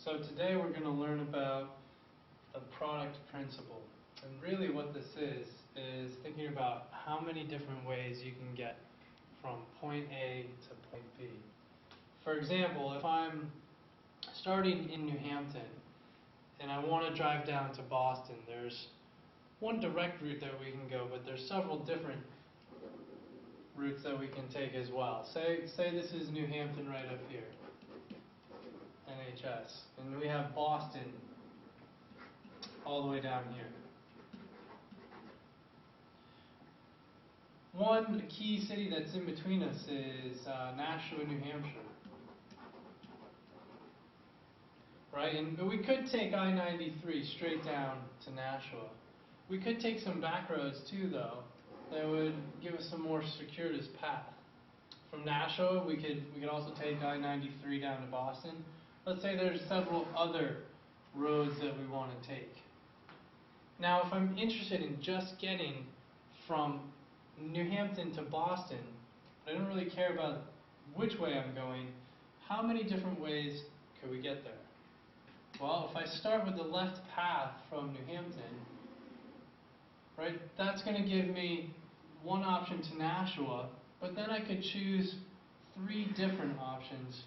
So today we're going to learn about the product principle. And really what this is thinking about how many different ways you can get from point A to point B. For example, if I'm starting in New Hampton and I want to drive down to Boston, there's one direct route that we can go, but there's several different routes that we can take as well. Say this is New Hampton right up here, NHS, and we have Boston all the way down here. One key city that's in between us is Nashua, New Hampshire. Right, and we could take I-93 straight down to Nashua. We could take some back roads too, though, that would give us a more circuitous path. From Nashua, we could also take I-93 down to Boston. Let's say there's several other roads that we want to take. Now, if I'm interested in just getting from New Hampton to Boston, I don't really care about which way I'm going, how many different ways could we get there? Well, if I start with the left path from New Hampton, right, that's going to give me one option to Nashua, but then I could choose 3 different options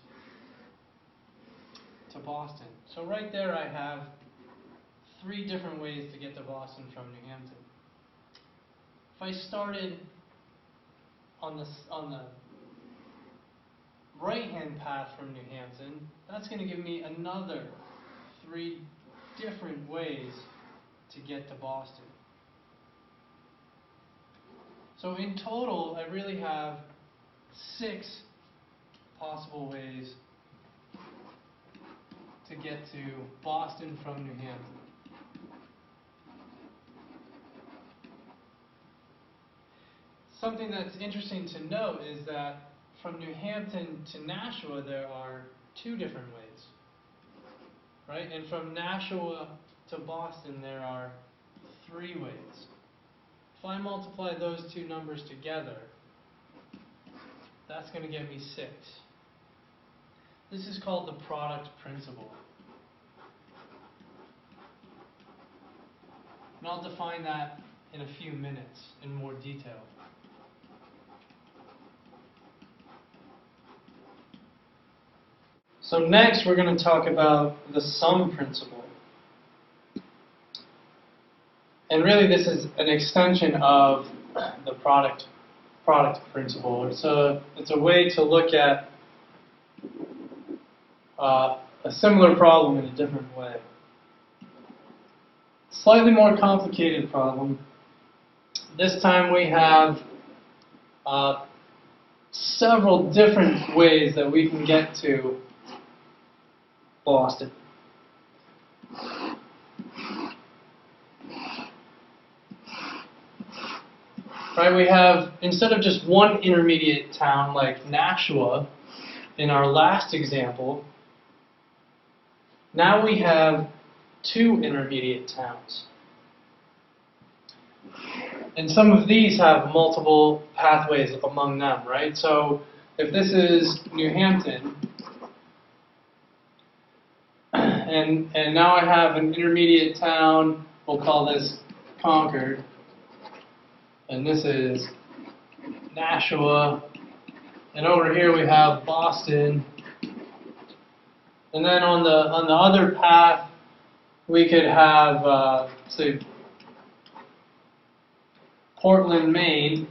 to Boston. So right there I have 3 different ways to get to Boston from New Hampton. If I started on the right-hand path from New Hampton, that's going to give me another 3 different ways to get to Boston. So in total, I really have 6 possible ways to get to Boston from New Hampton. Something that's interesting to note is that from New Hampton to Nashua, there are 2 different ways. Right? And from Nashua to Boston, there are 3 ways. If I multiply those 2 numbers together, that's going to get me 6. This is called the product principle. And I'll define that in a few minutes in more detail. So next we're going to talk about the sum principle. And really this is an extension of the product principle. It's a way to look at a similar problem in a different way. Slightly more complicated problem. This time we have several different ways that we can get to Boston. Right, we have, instead of just one intermediate town like Nashua in our last example, now we have 2 intermediate towns. And some of these have multiple pathways among them, right? So if this is New Hampton, and now I have an intermediate town, we'll call this Concord, and this is Nashua, and over here we have Boston, and then on the other path we could have say Portland, Maine,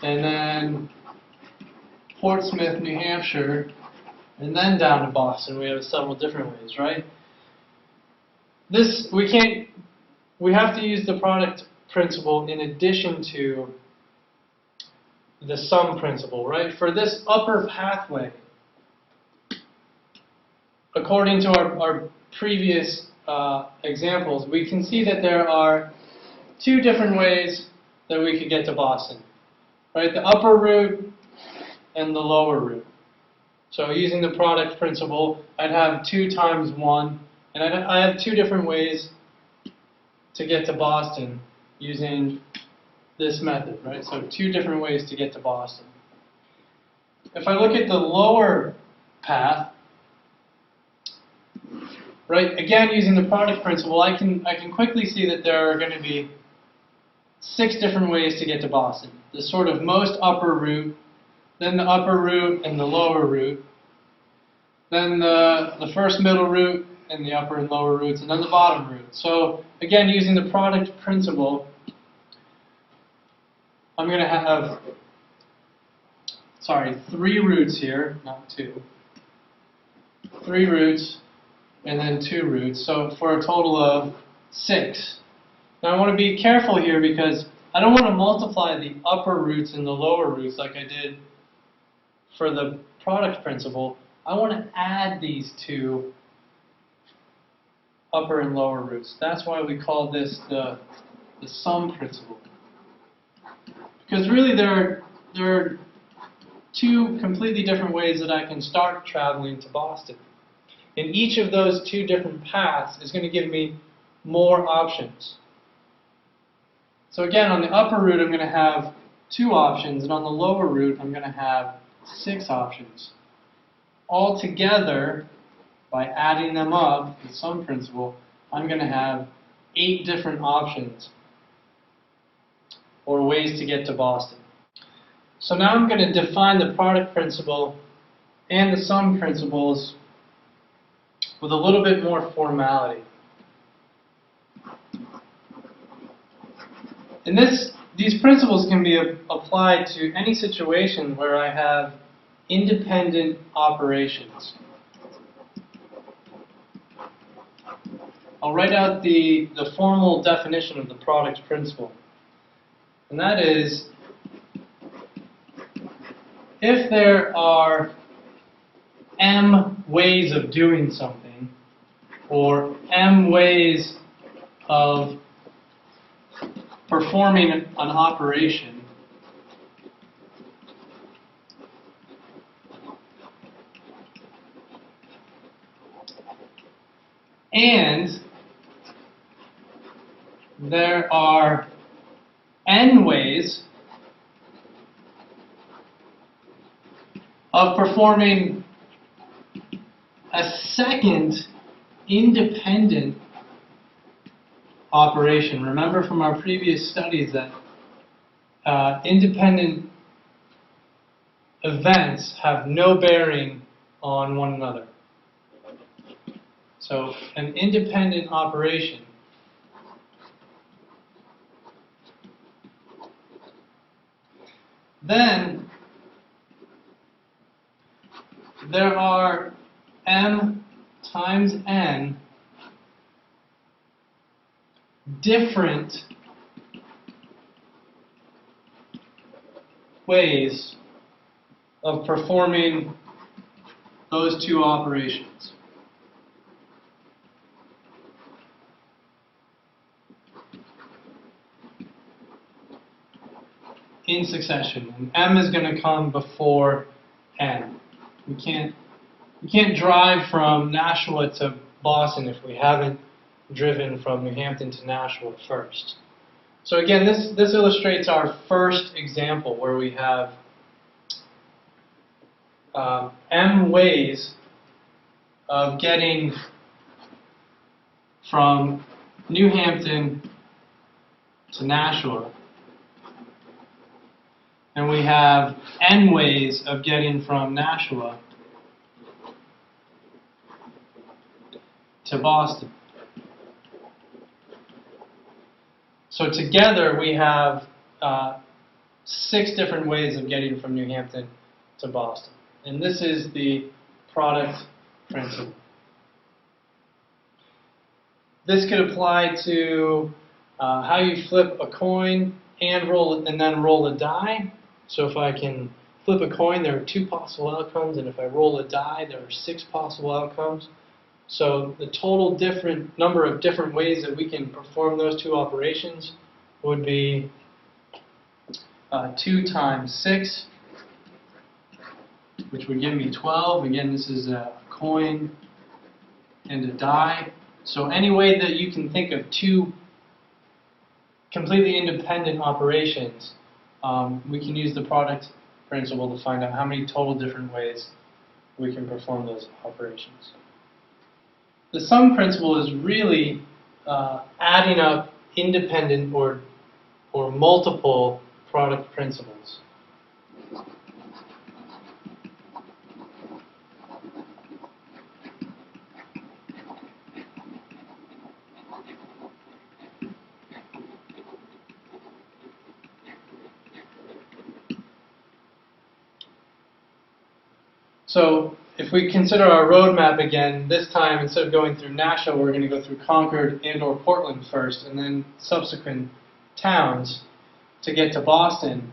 and then Portsmouth, New Hampshire, and then down to Boston. We have several different ways, right? This we have to use the product principle in addition to the sum principle, right? For this upper pathway, according to our previous examples, we can see that there are 2 different ways that we could get to Boston, right? The upper route and the lower route. So using the product principle, I'd have 2 times 1, and I have 2 different ways to get to Boston using this method, right? So 2 different ways to get to Boston. If I look at the lower path, right? Again, using the product principle, I can quickly see that there are going to be 6 different ways to get to Boston. The sort of most upper route, then the upper route and the lower route, then the first middle route and the upper and lower routes, and then the bottom route. So again, using the product principle, I'm going to have, 3 routes here, not 2. 3 routes and then 2 routes, so for a total of 6. Now I want to be careful here because I don't want to multiply the upper routes and the lower routes like I did for the product principle. I want to add these 2 upper and lower routes. That's why we call this the sum principle. Because really there are 2 completely different ways that I can start traveling to Boston. And each of those 2 different paths is going to give me more options. So again, on the upper route, I'm going to have 2 options, and on the lower route, I'm going to have 6 options. Altogether, by adding them up, the sum principle, I'm going to have 8 different options or ways to get to Boston. So now I'm going to define the product principle and the sum principles with a little bit more formality. And these principles can be applied to any situation where I have independent operations. I'll write out the formal definition of the product principle. And that is, if there are m ways of doing something, or m ways of performing an operation, and there are n ways of performing a second independent operation. Remember from our previous studies that independent events have no bearing on one another. So an independent operation then there are m times n different ways of performing those 2 operations. In succession, and m is going to come before n. We can't drive from Nashua to Boston if we haven't driven from New Hampton to Nashua first. So again, this illustrates our first example where we have m ways of getting from New Hampton to Nashua. And we have n ways of getting from Nashua to Boston. So together we have 6 different ways of getting from New Hampton to Boston. And this is the product principle. This could apply to how you flip a coin and then roll a die. So if I can flip a coin, there are 2 possible outcomes, and if I roll a die, there are 6 possible outcomes. So the total number of different ways that we can perform those 2 operations would be 2 times 6, which would give me 12. Again, this is a coin and a die. So any way that you can think of 2 completely independent operations, we can use the product principle to find out how many total different ways we can perform those operations. The sum principle is really adding up independent or multiple product principles. So if we consider our roadmap again, this time instead of going through Nashua, we're going to go through Concord and or Portland first, and then subsequent towns to get to Boston.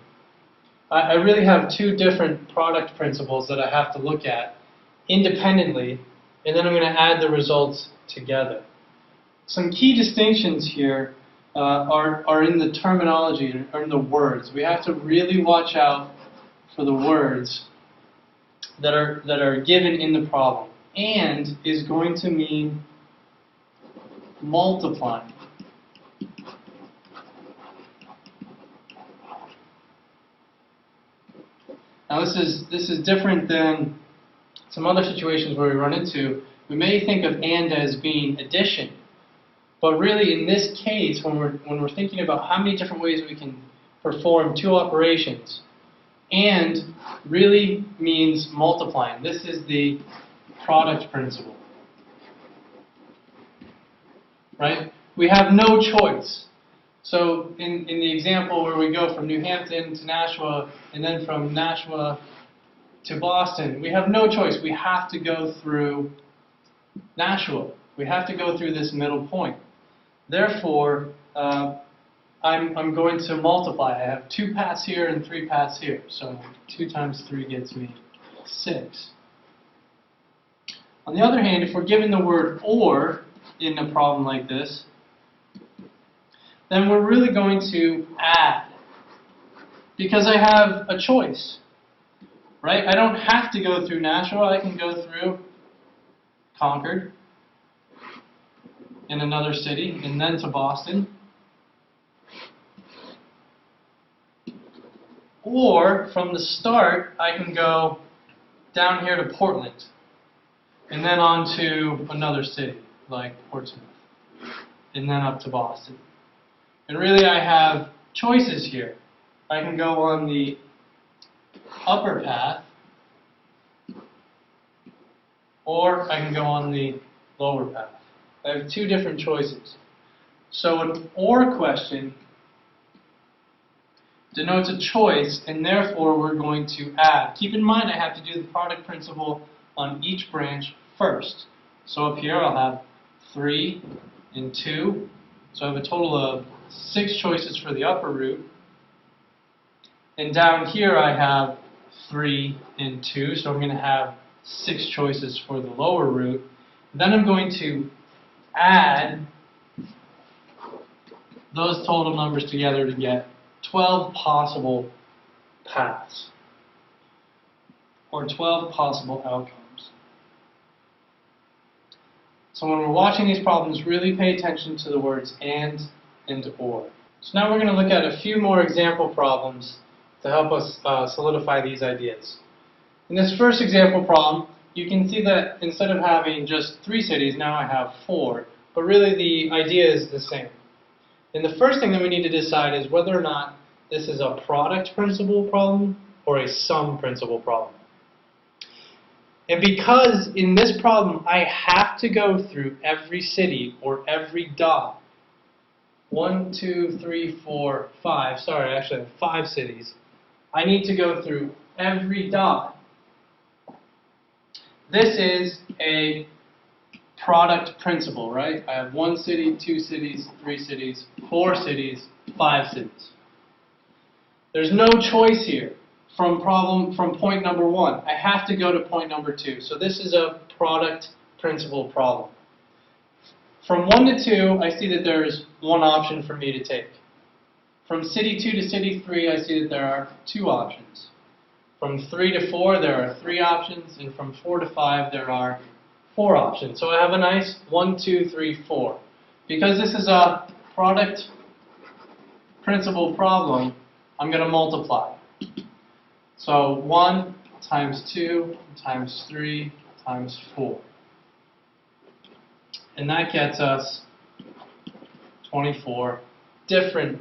I really have two different product principles that I have to look at independently, and then I'm going to add the results together. Some key distinctions here are in the terminology, or in the words. We have to really watch out for the words that are given in the problem. And is going to mean multiplying. Now this is different than some other situations where we run into. We may think of and as being addition, but really in this case, when we're thinking about how many different ways we can perform two operations, and really means multiplying. This is the product principle, right? We have no choice. So in the example where we go from New Hampton to Nashua, and then from Nashua to Boston, we have no choice. We have to go through Nashua. We have to go through this middle point. Therefore, I'm going to multiply. I have 2 paths here and 3 paths here. So 2 times 3 gets me 6. On the other hand, if we're given the word or in a problem like this, then we're really going to add, because I have a choice, right? I don't have to go through Nashua. I can go through Concord in another city, and then to Boston. Or from the start, I can go down here to Portland, and then on to another city, like Portsmouth, and then up to Boston. And really, I have choices here. I can go on the upper path, or I can go on the lower path. I have 2 different choices. So an or question denotes a choice, and therefore we're going to add. Keep in mind I have to do the product principle on each branch first. So up here I'll have 3 and 2. So I have a total of 6 choices for the upper root. And down here I have 3 and 2, so I'm going to have 6 choices for the lower root. Then I'm going to add those total numbers together to get 12 possible paths, or 12 possible outcomes. So when we're watching these problems, really pay attention to the words and or. So now we're going to look at a few more example problems to help us solidify these ideas. In this first example problem, you can see that instead of having just 3 cities, now I have 4, but really the idea is the same. And the first thing that we need to decide is whether or not this is a product principle problem or a sum principle problem. And because in this problem I have to go through every city or every dot, 1, 2, 3, 4, 5, sorry, I actually have 5 cities, I need to go through every dot. This is a product principle, right? I have 1 city, 2 cities, 3 cities, 4 cities, 5 cities. There's no choice here from point number 1. I have to go to point number 2. So this is a product principle problem. From 1 to 2, I see that there's 1 option for me to take. From city 2 to city 3, I see that there are 2 options. From 3 to 4, there are 3 options, and from 4 to 5, there are 4 options. So I have a nice 1, 2, 3, 4. Because this is a product principle problem, I'm going to multiply. So 1 times 2 times 3 times 4. And that gets us 24 different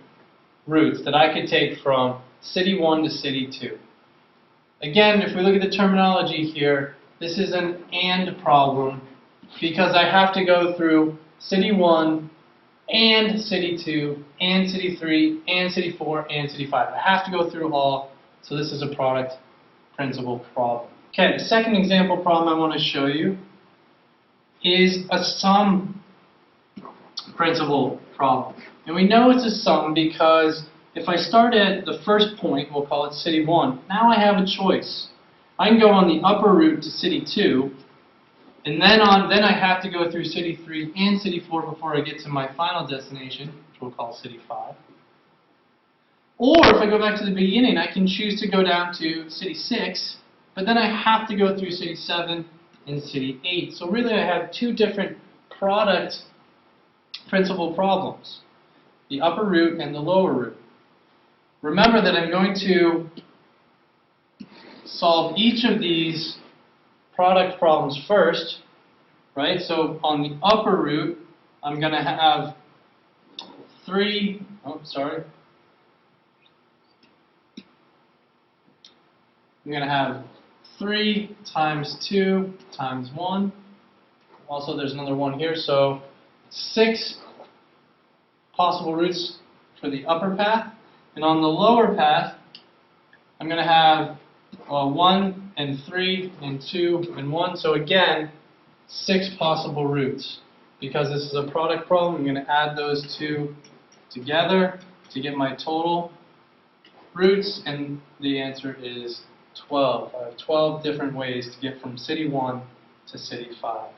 routes that I could take from city 1 to city 2. Again, if we look at the terminology here, this is an AND problem because I have to go through city 1 and city 2 and city 3 and city 4 and city 5. I have to go through all, so this is a product principle problem. Okay, the second example problem I want to show you is a sum principle problem. And we know it's a sum because if I start at the first point, we'll call it city 1, now I have a choice. I can go on the upper route to city 2, and then I have to go through city 3 and city 4 before I get to my final destination, which we'll call city 5. Or if I go back to the beginning, I can choose to go down to city 6, but then I have to go through city 7 and city 8. So really I have two different product principle problems, the upper route and the lower route. Remember that I'm going to solve each of these product problems first, right? So on the upper route, I'm going to have I'm going to have 3 times 2 times 1. Also, there's another 1 here, so 6 possible routes for the upper path. And on the lower path, I'm going to have 1 and 3 and 2 and 1. So again, 6 possible routes. Because this is a product problem, I'm going to add those two together to get my total routes, and the answer is 12. I have 12 different ways to get from city 1 to city 5.